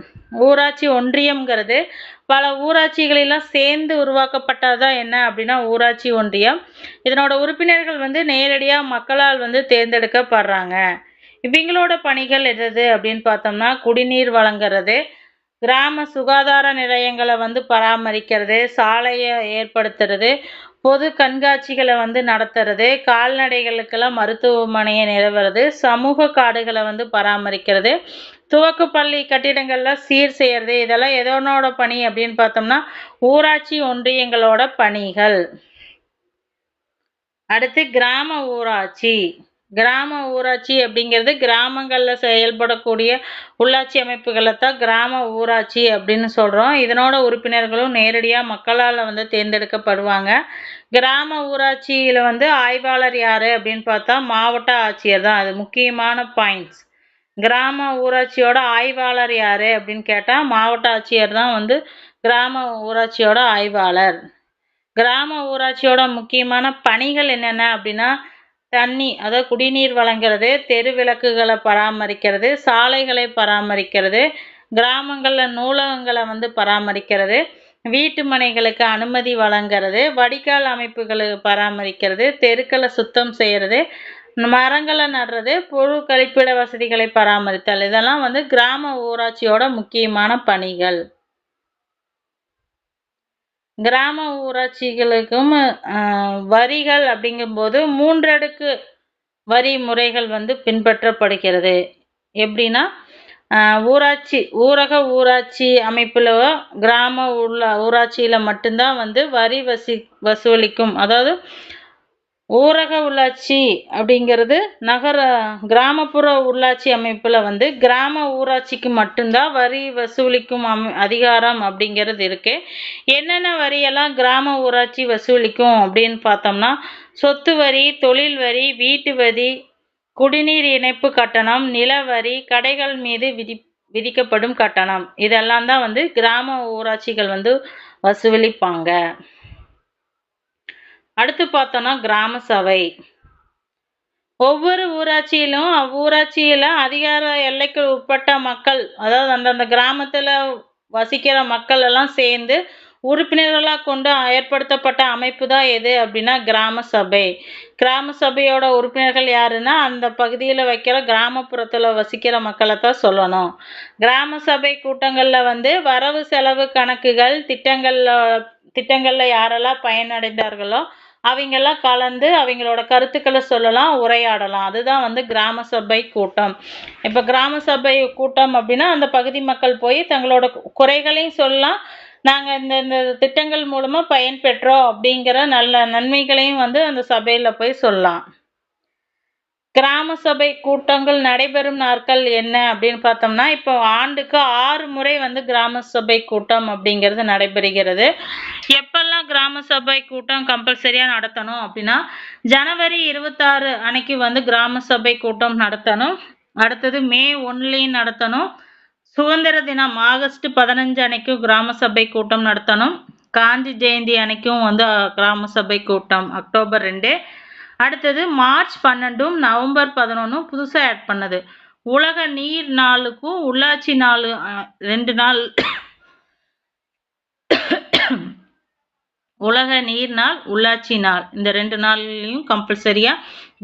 ஊராட்சி ஒன்றியம்ங்கிறது பல ஊராட்சிகளெல்லாம் சேர்ந்து உருவாக்கப்பட்டதான் என்ன அப்படின்னா ஊராட்சி ஒன்றியம். இதனோட உறுப்பினர்கள் வந்து நேரடியாக மக்களால் வந்து தேர்ந்தெடுக்கப்படுறாங்க. இவங்களோட பணிகள் எது அப்படின்னு பார்த்தோம்னா, குடிநீர் வழங்குறது, கிராம சுகாதார நிலையங்களை வந்து பராமரிக்கிறது, சாலையை ஏற்படுத்துறது, பொது கண்காட்சிகளை வந்து நடத்துறது, கால்நடைகளுக்கெல்லாம் மருத்துவமனையை நிறுவுறது, சமூக காடுகளை வந்து பராமரிக்கிறது, துவக்கப்பள்ளி கட்டிடங்கள்ல சீர் செய்யறது. இதெல்லாம் எதனோட பணி அப்படின்னு பார்த்தோம்னா ஊராட்சி ஒன்றியங்களோட பணிகள். அடுத்து கிராம ஊராட்சி. கிராம ஊராட்சி அப்படிங்கிறது கிராமங்களில் செயல்படக்கூடிய உள்ளாட்சி அமைப்புகளை தான் கிராம ஊராட்சி அப்படின்னு சொல்கிறோம். இதனோட உறுப்பினர்களும் நேரடியாக மக்களால் வந்து தேர்ந்தெடுக்கப்படுவாங்க. கிராம ஊராட்சியில் வந்து ஆய்வாளர் யார் அப்படின்னு பார்த்தா மாவட்ட ஆட்சியர் தான். அது முக்கியமான பாயிண்ட்ஸ். கிராம ஊராட்சியோட ஆய்வாளர் யார் அப்படின்னு கேட்டால் மாவட்ட ஆட்சியர் தான் வந்து கிராம ஊராட்சியோட ஆய்வாளர். கிராம ஊராட்சியோட முக்கியமான பணிகள் என்னென்ன அப்படின்னா, தண்ணி அதாவது குடிநீர் வழங்குறது, தெரு விளக்குகளை பராமரிக்கிறது, சாலைகளை பராமரிக்கிறது, கிராமங்களில் நூலகங்களை வந்து பராமரிக்கிறது, வீட்டு மனைகளுக்கு அனுமதி வழங்குறது, வடிகால் அமைப்புகளை பராமரிக்கிறது, தெருக்களை சுத்தம் செய்கிறது, மரங்களை நடுறது, பொது கழிப்பிட வசதிகளை பராமரித்தல். இதெல்லாம் வந்து கிராம ஊராட்சியோட முக்கியமான பணிகள். கிராம ஊராட்சிகளுக்கும் வரிகள் அப்படிங்கும்போது 3 அடுக்கு வரி முறைகள் வந்து பின்பற்றப்படுகிறது. எப்படின்னா ஊரக ஊராட்சி அமைப்பில் கிராம ஊராட்சியில் மட்டும்தான் வந்து வரி வசூலிக்கும். அதாவது ஊரக உள்ளாட்சி அப்படிங்கிறது கிராமப்புற உள்ளாட்சி அமைப்பில் வந்து கிராம ஊராட்சிக்கு மட்டும்தான் வரி வசூலிக்கும் அதிகாரம் அப்படிங்கிறது இருக்கு. என்னென்ன வரியெல்லாம் கிராம ஊராட்சி வசூலிக்கும் அப்படின்னு பார்த்தோம்னா, சொத்து வரி, தொழில் வரி, வீட்டு வரி, குடிநீர் இணைப்பு கட்டணம், நில வரி, கடைகள் மீது விதிக்கப்படும் கட்டணம், இதெல்லாம் தான் வந்து கிராம ஊராட்சிகள் வந்து வசூலிப்பாங்க. அடுத்து பார்த்தோம்னா கிராம சபை. ஒவ்வொரு ஊராட்சியிலும் அவ்வூராட்சியில அதிகார எல்லைக்கு உட்பட்ட மக்கள், அதாவது அந்தந்த கிராமத்தில் வசிக்கிற மக்கள் எல்லாம் சேர்ந்து உறுப்பினர்களாக கொண்டு ஏற்படுத்தப்பட்ட அமைப்பு தான் எது அப்படின்னா கிராம சபை. கிராம சபையோட உறுப்பினர்கள் யாருன்னா அந்த பகுதியில் வைக்கிற கிராமப்புறத்தில் வசிக்கிற மக்களை தான் சொல்லணும். கிராம சபை கூட்டங்களில் வந்து வரவு செலவு கணக்குகள், திட்டங்களில் யாரெல்லாம் பயனடைந்தார்களோ அவங்கெல்லாம் கலந்து அவங்களோட கருத்துக்களை சொல்லலாம், உரையாடலாம். அதுதான் வந்து கிராம சபை கூட்டம். இப்போ கிராம சபை கூட்டம் அப்படின்னா அந்த பகுதி மக்கள் போய் தங்களோட குறைகளையும் சொல்லலாம், நாங்கள் இந்த திட்டங்கள் மூலமாக பயன்பெற்றோம் அப்படிங்கிற நல்ல நன்மைகளையும் வந்து அந்த சபையில் போய் சொல்லலாம். கிராம சபை கூட்டங்கள் நடைபெறும் நாட்கள் என்ன அப்படின்னு பார்த்தோம்னா, இப்போ ஆண்டுக்கு 6 முறை வந்து கிராம சபை கூட்டம் அப்படிங்கிறது நடைபெறுகிறது. எப்பெல்லாம் கிராம சபை கூட்டம் கம்பல்சரியா நடத்தணும் அப்படின்னா, ஜனவரி 26 அன்னைக்கு வந்து கிராம சபை கூட்டம் நடத்தணும். அடுத்தது மே 1லயும் நடத்தணும். சுதந்திர தினம் ஆகஸ்ட் 15 அன்னைக்கும் கிராம சபை கூட்டம் நடத்தணும். காந்தி ஜெயந்தி அன்னைக்கும் வந்து கிராம சபை கூட்டம் அக்டோபர் 2. அடுத்தது மார்ச் 12 நவம்பர் 11 புதுசா ஆட் பண்ணது. உலக நீர் நாளுக்கும் உள்ளாட்சி நாள் 2 நாள் உலக நீர் நாள் உள்ளாட்சி நாள் இந்த 2 நாள்லையும் கம்பல்சரியா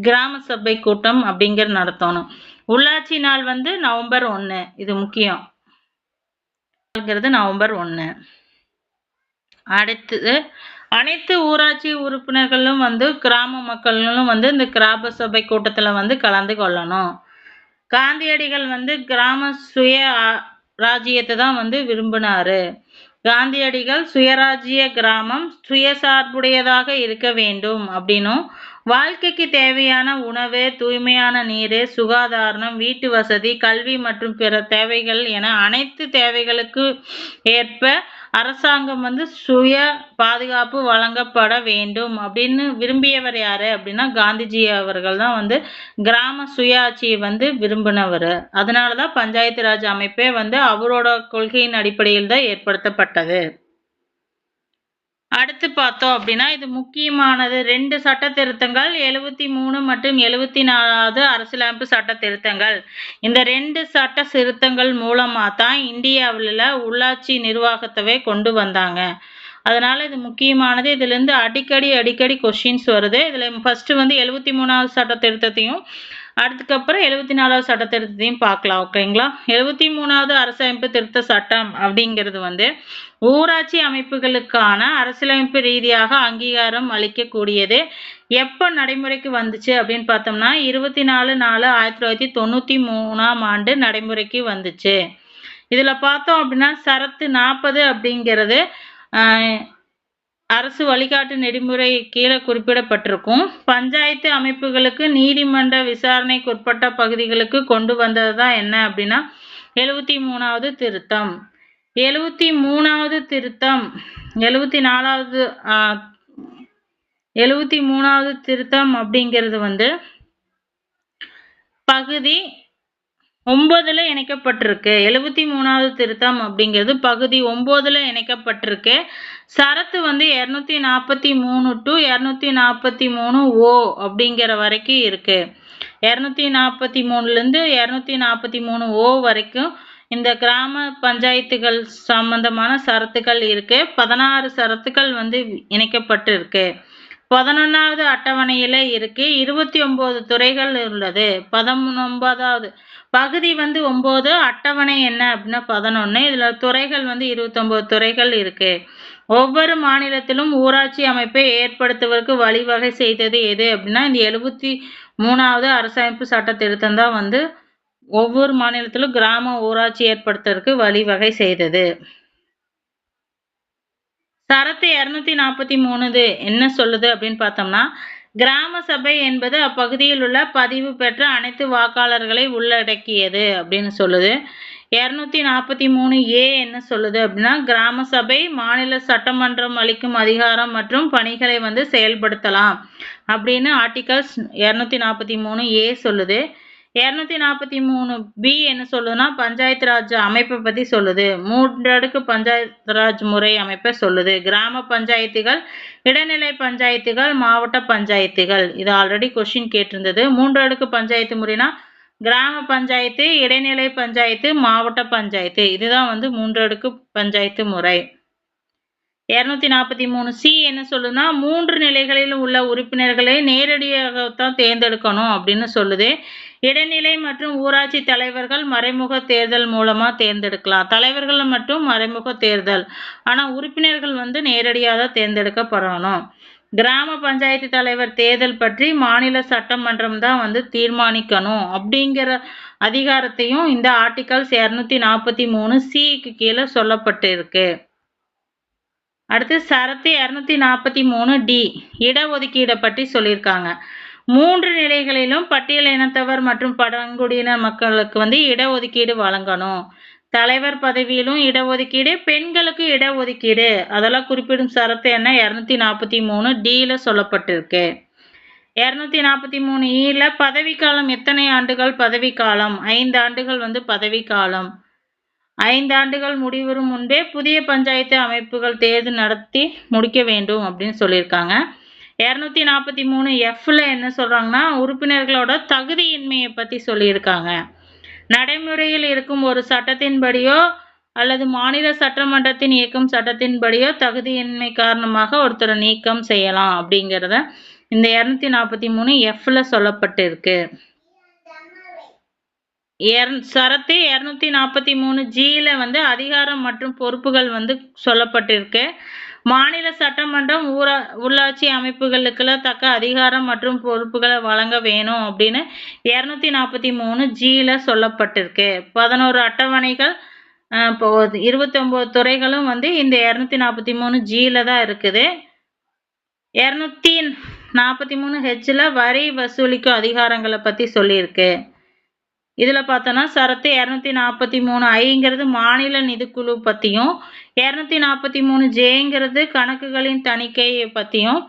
கிராம சபை கூட்டம் அப்படிங்கிறது நடத்தணும். உள்ளாட்சி நாள் வந்து நவம்பர் 1, இது முக்கியம். நவம்பர் 1. அடுத்தது அனைத்து ஊராட்சி உறுப்பினர்களும் வந்து கிராம மக்களும் வந்து இந்த கிராம சபை கூட்டத்தில் வந்து கலந்து கொள்ளணும். காந்தியடிகள் வந்து கிராம சுய ராஜ்யத்தை தான் வந்து விரும்பினாரு. காந்தியடிகள் சுயராஜ்ய கிராமம் சுயசார்புடையதாக இருக்க வேண்டும் அப்படின்னும், வாழ்க்கைக்கு தேவையான உணவு, தூய்மையான நீர், சுகாதாரம், வீட்டு வசதி, கல்வி மற்றும் பிற தேவைகள் என அனைத்து தேவைகளுக்கு ஏற்ப அரசாங்கம் வந்து சுய பாதுகாப்பு வழங்கப்பட வேண்டும் அப்படின்னு விரும்பியவர் யாரு அப்படின்னா காந்திஜி அவர்கள் தான் வந்து கிராம சுயாட்சியை வந்து விரும்பினவர். அதனாலதான் பஞ்சாயத்து ராஜ் அமைப்பே வந்து அவரோட கொள்கையின் அடிப்படையில் தான் ஏற்படுத்தப்பட்டது. அடுத்து பார்த்தோம் அப்படின்னா இது முக்கியமானது 2 சட்ட திருத்தங்கள் 73 மற்றும் 74வது அரசியலமைப்பு சட்ட திருத்தங்கள். இந்த 2 சட்ட திருத்தங்கள் மூலமா தான் இந்தியாவில் உள்ளாட்சி நிர்வாகத்தவே கொண்டு வந்தாங்க. அதனால இது முக்கியமானது. இதுல இருந்து அடிக்கடி கொஸ்டின்ஸ் வருது. இதுல ஃபர்ஸ்ட் வந்து 73வது சட்ட திருத்தத்தையும் அதுக்கப்புறம் 74வது சட்ட திருத்தத்தையும் பார்க்கலாம். ஓகேங்களா? 73வது அரசியலமைப்பு திருத்த சட்டம் அப்படிங்கிறது வந்து ஊராட்சி அமைப்புகளுக்கான அரசியலமைப்பு ரீதியாக அங்கீகாரம் அளிக்கக்கூடியது. எப்போ நடைமுறைக்கு வந்துச்சு அப்படின்னு பார்த்தோம்னா 24/4/1993 ஆண்டு நடைமுறைக்கு வந்துச்சு. இதுல பார்த்தோம் அப்படின்னா சரத்து 40 அப்படிங்கிறது அரசு வழிகாட்டு நெறிமுறை கீழே குறிப்பிடப்பட்டிருக்கும். பஞ்சாயத்து அமைப்புகளுக்கு நீதிமன்ற விசாரணைக்கு உட்பட்ட பகுதிகளுக்கு கொண்டு வந்தது தான் என்ன அப்படின்னா 73வது திருத்தம். 73வது திருத்தம் 73வது திருத்தம் அப்படிங்கிறது வந்து பகுதி 9ல இணைக்கப்பட்டிருக்கு. 73வது திருத்தம் அப்படிங்கிறது பகுதி 9ல இணைக்கப்பட்டிருக்கு. சரத்து வந்து 243 to 243 ஓ அப்படிங்கிற வரைக்கும் இருக்கு. 243ல இருந்து 243 ஓ வரைக்கும் இந்த கிராம பஞ்சாயத்துகள் சம்பந்தமான சரத்துக்கள் இருக்கு. 16 சரத்துக்கள் வந்து இணைக்கப்பட்டு இருக்கு. 11வது அட்டவணையில இருக்கு. 29 துறைகள் உள்ளது. 19வது பகுதி வந்து 9, அட்டவணை என்ன அப்படின்னா 11. இதுல துறைகள் வந்து 29 துறைகள் இருக்கு. ஒவ்வொரு மாநிலத்திலும் ஊராட்சி அமைப்பை ஏற்படுத்துவதற்கு வழிவகை செய்தது எது அப்படின்னா இந்த 73வது அரசமைப்பு சட்ட திருத்தம் தான் வந்து ஒவ்வொரு மாநிலத்திலும் கிராம ஊராட்சி ஏற்படுத்துவதற்கு வழிவகை செய்தது. சரத்து 243 என்ன சொல்லுது அப்படின்னு பார்த்தோம்னா கிராம சபை என்பது அப்பகுதியில் உள்ள பதிவு பெற்ற அனைத்து வாக்காளர்களை உள்ளடக்கியது அப்படின்னு சொல்லுது. 243 ஏ என்ன சொல்லுது அப்படின்னா கிராம சபை மாநில சட்டமன்றம் அளிக்கும் அதிகாரம் மற்றும் பணிகளை வந்து செயல்படுத்தலாம் அப்படின்னு ஆர்டிகல்ஸ் 243 ஏ சொல்லுது. 243 பி என்ன சொல்லுதுன்னா பஞ்சாயத்து ராஜ் அமைப்பை பத்தி சொல்லுது. 3 அடுக்கு பஞ்சாயத்து ராஜ் முறை அமைப்பை சொல்லுது. கிராம பஞ்சாயத்துகள், இடைநிலை பஞ்சாயத்துகள், மாவட்ட பஞ்சாயத்துகள். இது ஆல்ரெடி கொஸ்டின் கேட்டிருந்தது. 3 அடுக்கு பஞ்சாயத்து முறைனா கிராம பஞ்சாயத்து, இடைநிலை பஞ்சாயத்து, மாவட்ட பஞ்சாயத்து. இதுதான் வந்து 3 அடுக்கு பஞ்சாயத்து முறை. 243 சி என்ன சொல்லுதுன்னா 3 நிலைகளில் உள்ள உறுப்பினர்களை நேரடியாகத்தான் தேர்ந்தெடுக்கணும் அப்படின்னு சொல்லுது. இடைநிலை மற்றும் ஊராட்சி தலைவர்கள் மறைமுக தேர்தல் மூலமா தேர்ந்தெடுக்கலாம். தலைவர்கள் மட்டும் மறைமுக தேர்தல், ஆனா உறுப்பினர்கள் வந்து நேரடியாக தான் தேர்ந்தெடுக்கப்படணும். கிராம பஞ்சாயத்து தலைவர் தேர்தல் பற்றி மாநில சட்டமன்றம் தான் வந்து தீர்மானிக்கணும் அப்படிங்கிற அதிகாரத்தையும் இந்த ஆர்டிகல்ஸ் 243 சிக்கு கீழே சொல்லப்பட்டு இருக்கு. அடுத்து சரத்து 243 டி இடஒதுக்கீடை பற்றி சொல்லியிருக்காங்க. 3 நிலைகளிலும் பட்டியல் இனத்தவர் மற்றும் பழங்குடியின மக்களுக்கு வந்து இடஒதுக்கீடு வழங்கணும். தலைவர் பதவியிலும் இடஒதுக்கீடு, பெண்களுக்கு இடஒதுக்கீடு, அதெல்லாம் குறிப்பிடும் சரத்து என்ன 243 டில சொல்லப்பட்டிருக்கு. 243 ஈல பதவிக்காலம் எத்தனை ஆண்டுகள் பதவிக்காலம்? 5 ஆண்டுகள் வந்து பதவிக்காலம். 5 ஆண்டுகள் முடிவரும் முன்பே புதிய பஞ்சாயத்து அமைப்புகள் தேர்தல் நடத்தி முடிக்க வேண்டும் அப்படின்னு சொல்லியிருக்காங்க. 243 எஃப்ல என்ன சொல்றாங்கன்னா உறுப்பினர்களோட தகுதியின்மையை பத்தி சொல்லியிருக்காங்க. நடைமுறையில் இருக்கும் ஒரு சட்டத்தின்படியோ அல்லது மாநில சட்டமன்றத்தின் இயக்கும் சட்டத்தின்படியோ தகுதியின்மை காரணமாக ஒருத்தரை நீக்கம் செய்யலாம் அப்படிங்கிறத இந்த 243 எஃப்ல சொல்லப்பட்டிருக்கு. சரத்து 243 ஜில வந்து அதிகாரம் மற்றும் பொறுப்புகள் வந்து சொல்லப்பட்டிருக்கு. மாநில சட்டமன்றம் உள்ளாட்சி அமைப்புகளுக்கு தக்க அதிகாரம் மற்றும் பொறுப்புகளை வழங்க வேணும் அப்படின்னு 243 ஜில சொல்லப்பட்டிருக்கு. 11 அட்டவணைகள் 29 துறைகளும் வந்து இந்த 243 ஜில தான் இருக்குது. 243 ஹெச்ல வரி வசூலிக்கும் அதிகாரங்களை பத்தி சொல்லியிருக்கு. இதுல பார்த்தோன்னா சரத்து 243 ஐங்கிறது மாநில நிதிக்குழு பத்தியும், 243 ஜேங்கிறது கணக்குகளின் தணிக்கையை பத்தியும்,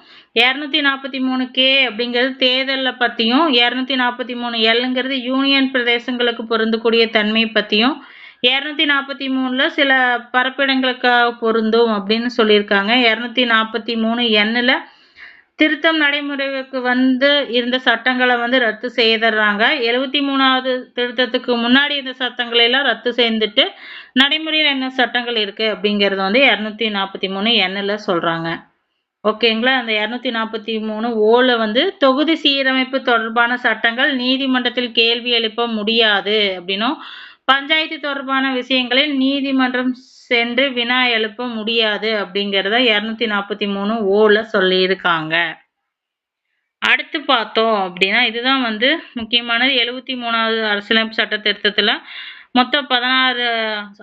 243 கே அப்படிங்கிறது தேர்தலை பத்தியும், 243 எல்ங்கிறது யூனியன் பிரதேசங்களுக்கு பொருந்தக்கூடிய தன்மை பத்தியும், 243ல சில பரப்பிடங்களுக்காக பொருந்தும் அப்படின்னு சொல்லியிருக்காங்க. 243 எண்ணில் திருத்தம் நடைமுறைக்கு வந்து இருந்த சட்டங்களை வந்து ரத்து செய்துறாங்க. 73வது திருத்தத்துக்கு முன்னாடி இந்த சட்டங்களை எல்லாம் ரத்து செய்துட்டு நடைமுறையில் என்ன சட்டங்கள் இருக்கு அப்படிங்கறது வந்து 243 எண்ணில் சொல்றாங்க. ஓகேங்களா. அந்த 243 ஓல வந்து தொகுதி சீரமைப்பு தொடர்பான சட்டங்கள் நீதிமன்றத்தில் கேள்வி எழுப்ப முடியாது அப்படின்னும், பஞ்சாயத்து தொடர்பான விஷயங்களில் நீதிமன்றம் சென்று வினா எழுப்ப முடியாது அப்படிங்கிறத 243 ஓல சொல்லியிருக்காங்க. அடுத்து பார்த்தோம் அப்படின்னா இதுதான் வந்து முக்கியமானது. 73வது அரசியலமைப்பு சட்ட திருத்தத்துல மொத்தம் 16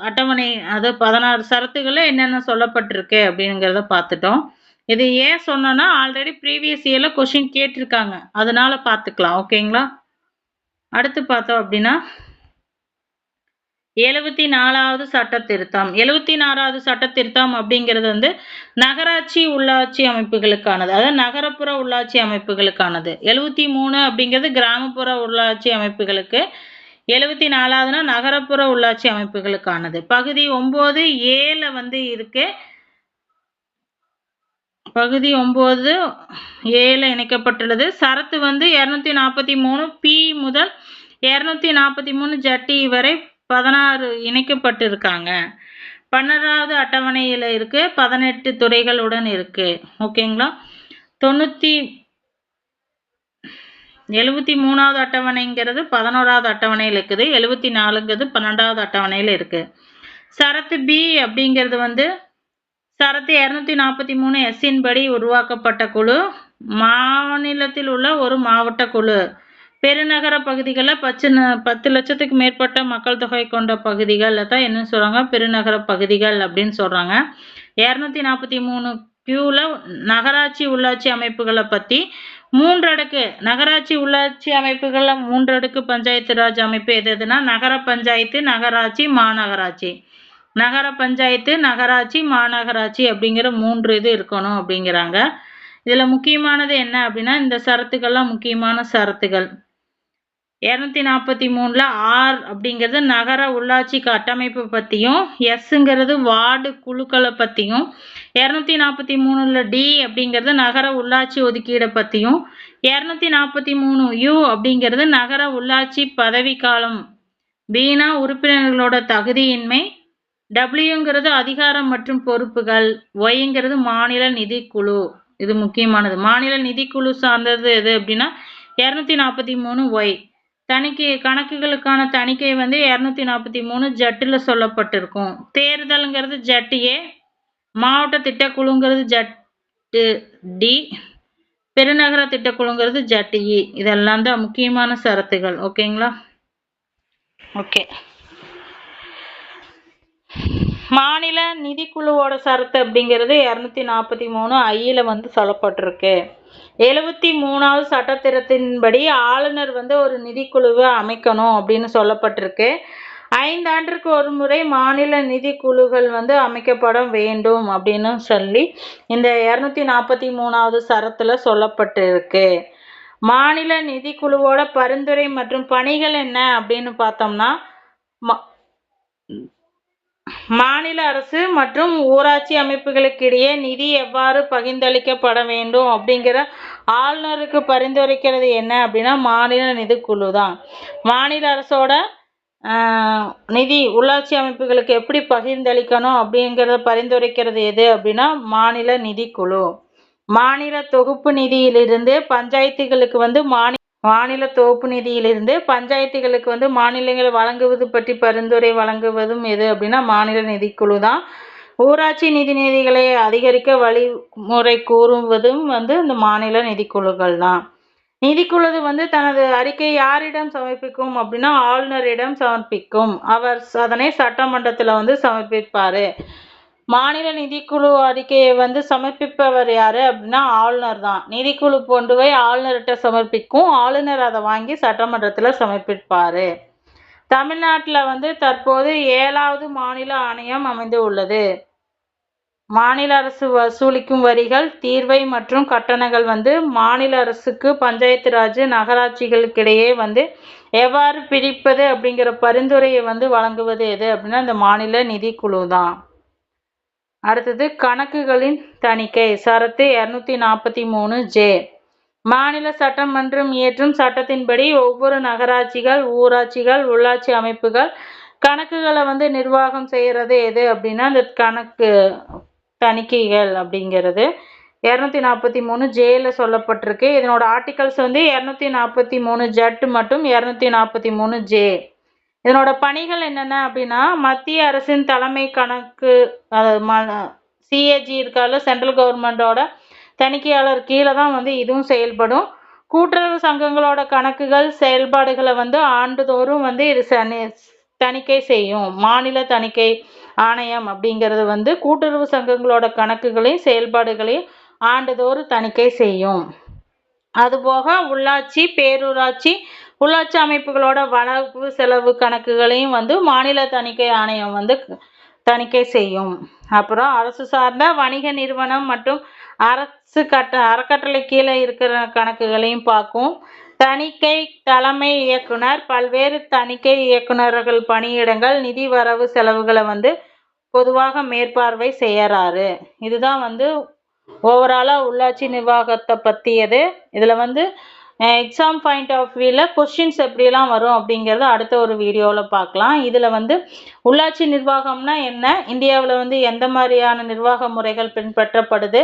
அட்டவணை, அது 16 சரத்துகள் என்னென்ன சொல்லப்பட்டிருக்கு அப்படிங்கிறத பார்த்துட்டோம். இது ஏன் சொன்னோன்னா ஆல்ரெடி ப்ரீவியஸ் இயர்ல கொஸ்டின் கேட்டிருக்காங்க, அதனால பார்த்துக்கலாம். ஓகேங்களா. அடுத்து பார்த்தோம் அப்படின்னா 74வது சட்ட திருத்தம். 74வது சட்ட திருத்தம் அப்படிங்கிறது வந்து நகராட்சி உள்ளாட்சி அமைப்புகளுக்கானது, அதாவது நகரப்புற உள்ளாட்சி அமைப்புகளுக்கானது. 73 அப்படிங்கிறது கிராமப்புற உள்ளாட்சி அமைப்புகளுக்கு, 74வதுனா நகரப்புற உள்ளாட்சி அமைப்புகளுக்கானது. பகுதி 9A வந்து இருக்கு. பகுதி 9A இணைக்கப்பட்டுள்ளது. சரத்து வந்து 243 பி முதல் 243 ஜட்டி வரை 16 இணைக்கப்பட்டிருக்காங்க. 12வது அட்டவணையில் இருக்கு, 18 துறைகளுடன் இருக்கு. ஓகேங்களா. 73வது அட்டவணைங்கிறது 11வது அட்டவணையில் இருக்குது, 74ங்கிறது 12வது அட்டவணையில் இருக்கு. சரத்து பி அப்படிங்கிறது வந்து சரத்து 243 எஸ்ஸின் படி உருவாக்கப்பட்ட குழு, மாநிலத்தில் உள்ள ஒரு மாவட்ட குழு, பெருநகர பகுதிகளில் 10 லட்சத்துக்கு மேற்பட்ட மக்கள் தொகை கொண்ட பகுதிகள் தான் என்ன சொல்றாங்க பெருநகர பகுதிகள் அப்படின்னு சொல்றாங்க. 243 கியூல நகராட்சி உள்ளாட்சி அமைப்புகளை பத்தி 3 அடுக்கு நகராட்சி உள்ளாட்சி அமைப்புகள்ல 3 அடுக்கு பஞ்சாயத்து ராஜ் அமைப்பு எதுனா நகர பஞ்சாயத்து, நகராட்சி, மாநகராட்சி. நகர பஞ்சாயத்து, நகராட்சி, மாநகராட்சி அப்படிங்கிற 3 இது இருக்கணும் அப்படிங்கிறாங்க. இதுல முக்கியமானது என்ன அப்படின்னா இந்த சரத்துக்கள்லாம் முக்கியமான சரத்துகள். 243ல ஆர் அப்படிங்கிறது நகர உள்ளாட்சி கட்டமைப்பு பத்தியும், எஸ்ங்கிறது வார்டு குழுக்களை பத்தியும், 243ல டி அப்படிங்கிறது நகர உள்ளாட்சி ஒதுக்கீடை பத்தியும், 243 யூ அப்படிங்கிறது நகர உள்ளாட்சி பதவி காலம், பீனா உறுப்பினர்களோட தகுதியின்மை, டபிள்யூங்கிறது அதிகாரம் மற்றும் பொறுப்புகள், ஒய்ங்கிறது மாநில நிதிக்குழு. இது முக்கியமானது. மாநில நிதிக்குழு சார்ந்தது எது அப்படின்னா 243 ஒய். தணிக்கை கணக்குகளுக்கான தணிக்கை வந்து 243 ஜட்டில் சொல்லப்பட்டிருக்கும். தேர்தலுங்கிறது ஜட்டு ஏ, மாவட்ட திட்டக்குழுங்கிறது ஜட்டு டி, பெருநகர திட்டக்குழுங்கிறது ஜட்டு இ. இதெல்லாம் தான் முக்கியமான சரத்துகள். ஓகேங்களா. ஓகே. மாநில நிதிக்குழுவோட சரத்து அப்படிங்கிறது 243 ஐயில் வந்து சொல்லப்பட்டிருக்கு. 73வது சட்டத்திட்டத்தின்படி ஆளுநர் வந்து ஒரு நிதிக்குழுவை அமைக்கணும் அப்படின்னு சொல்லப்பட்டிருக்கு. 5 ஆண்டிற்கு ஒரு முறை மாநில நிதிக்குழுக்கள் வந்து அமைக்கப்பட வேண்டும் அப்படின்னு சொல்லி இந்த 243வது சரத்துல சொல்லப்பட்டிருக்கு. மாநில நிதிக்குழுவோட பரிந்துரை மற்றும் பணிகள் என்ன அப்படின்னு பார்த்தோம்னா, மாநில அரசு மற்றும் ஊராட்சி அமைப்புகளுக்கிடையே நிதி எவ்வாறு பகிர்ந்தளிக்கப்பட வேண்டும் அப்படிங்கிற ஆளுநருக்கு பரிந்துரைக்கிறது என்ன அப்படின்னா மாநில நிதிக்குழு தான். மாநில அரசோட நிதி உள்ளாட்சி அமைப்புகளுக்கு எப்படி பகிர்ந்தளிக்கணும் அப்படிங்கிறத பரிந்துரைக்கிறது எது அப்படின்னா மாநில நிதிக்குழு. மாநில தொகுப்பு நிதியிலிருந்து பஞ்சாயத்துகளுக்கு வந்து மாநில தொகுப்பு நிதியிலிருந்து பஞ்சாயத்துகளுக்கு வந்து மாநிலங்கள் வழங்குவது பற்றி பரிந்துரை வழங்குவதும் எது அப்படின்னா மாநில நிதிக்குழு தான். ஊராட்சி நிதிகளை அதிகரிக்க வழிமுறை கூறுவதும் வந்து இந்த மாநில நிதிக்குழுக்கள் தான். நிதிக்குழு வந்து தனது அறிக்கை யாரிடம் சமர்ப்பிக்கும் அப்படின்னா ஆளுநரிடம் சமர்ப்பிக்கும். அவர் அதனை சட்டமன்றத்தில் வந்து சமர்ப்பிப்பாரு. மாநில நிதிக்குழு அறிக்கையை வந்து சமர்ப்பிப்பவர் யாரு அப்படின்னா ஆளுநர் தான். நிதிக்குழு கொண்டு போய் ஆளுநர்கிட்ட சமர்ப்பிக்கும். ஆளுநர் அதை வாங்கி சட்டமன்றத்தில் சமர்ப்பிப்பாரு. தமிழ்நாட்டில் வந்து தற்போது 7வது மாநில ஆணையம் அமைந்து உள்ளது. மாநில அரசு வசூலிக்கும் வரிகள், தீர்வை மற்றும் கட்டணங்கள் வந்து மாநில அரசுக்கு பஞ்சாயத்து ராஜ் நகராட்சிகளுக்கிடையே வந்து எவ்வாறு பிரிப்பது அப்படிங்கிற பரிந்துரையை வந்து வழங்குவது எது அப்படின்னா இந்த மாநில நிதிக்குழு தான். அடுத்தது கணக்குகளின் தணிக்கை சரத்து 243 மாநில சட்டமன்றம் இயற்றும் சட்டத்தின்படி ஒவ்வொரு நகராட்சிகள், ஊராட்சிகள், உள்ளாட்சி அமைப்புகள் கணக்குகளை வந்து நிர்வாகம் செய்கிறது எது அப்படின்னா இந்த கணக்கு தணிக்கைகள் அப்படிங்கிறது 243 சொல்லப்பட்டிருக்கு. இதனோட ஆர்டிகல்ஸ் வந்து 243 மற்றும் 243 இதனோட பணிகள் என்னென்ன அப்படின்னா மத்திய அரசின் தலைமை கணக்கு சிஏஜி இருக்கால சென்ட்ரல் கவர்மெண்டோட தணிக்கையாளர் கீழே தான் வந்து இதுவும் செயல்படும். கூட்டுறவு சங்கங்களோட கணக்குகள் செயல்பாடுகளை வந்து ஆண்டுதோறும் வந்து இது தணிக்கை செய்யும். மாநில தணிக்கை ஆணையம் அப்படிங்கிறது வந்து கூட்டுறவு சங்கங்களோட கணக்குகளையும் செயல்பாடுகளையும் ஆண்டுதோறும் தணிக்கை செய்யும். அதுபோக உள்ளாட்சி, பேரூராட்சி, உள்ளாட்சி அமைப்புகளோட வரவு செலவு கணக்குகளையும் வந்து மாநில தணிக்கை ஆணையம் வந்து தணிக்கை செய்யும். அப்புறம் அரசு சார்ந்த வணிக நிறுவனம் மற்றும் அரசு அறக்கட்டளை கீழே இருக்கிற கணக்குகளையும் பார்க்கும். தணிக்கை தலைமை இயக்குனர், பல்வேறு தணிக்கை இயக்குநர்கள் பணியிடங்கள், நிதி வரவு செலவுகளை வந்து பொதுவாக மேற்பார்வை செய்யறாரு. இதுதான் வந்து ஓவராலாக உள்ளாட்சி நிர்வாகத்தை பற்றியது. இதில் வந்து எக்ஸாம் பாயிண்ட் ஆஃப் வியூவில் கொஸ்டின்ஸ் எப்படிலாம் வரும் அப்படிங்கிறத அடுத்த ஒரு வீடியோவில் பார்க்கலாம். இதில் வந்து உள்ளாட்சி நிர்வாகம்னா என்ன, இந்தியாவில் வந்து எந்த மாதிரியான நிர்வாக முறைகள் பின்பற்றப்படுது,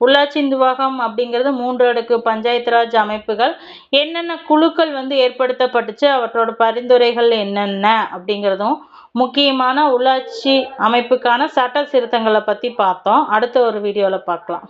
உள்ளாட்சி நிர்வாகம் அப்படிங்கிறது 3 அடுக்கு பஞ்சாயத்து ராஜ் அமைப்புகள், என்னென்ன குழுக்கள் வந்து ஏற்படுத்தப்பட்டுச்சு, அவற்றோட பரிந்துரைகள் என்னென்ன அப்படிங்கிறதும் முக்கியமான உள்ளாட்சி அமைப்புக்கான சட்ட திருத்தங்களை பற்றி பார்த்தோம். அடுத்த ஒரு வீடியோவில் பார்க்கலாம்.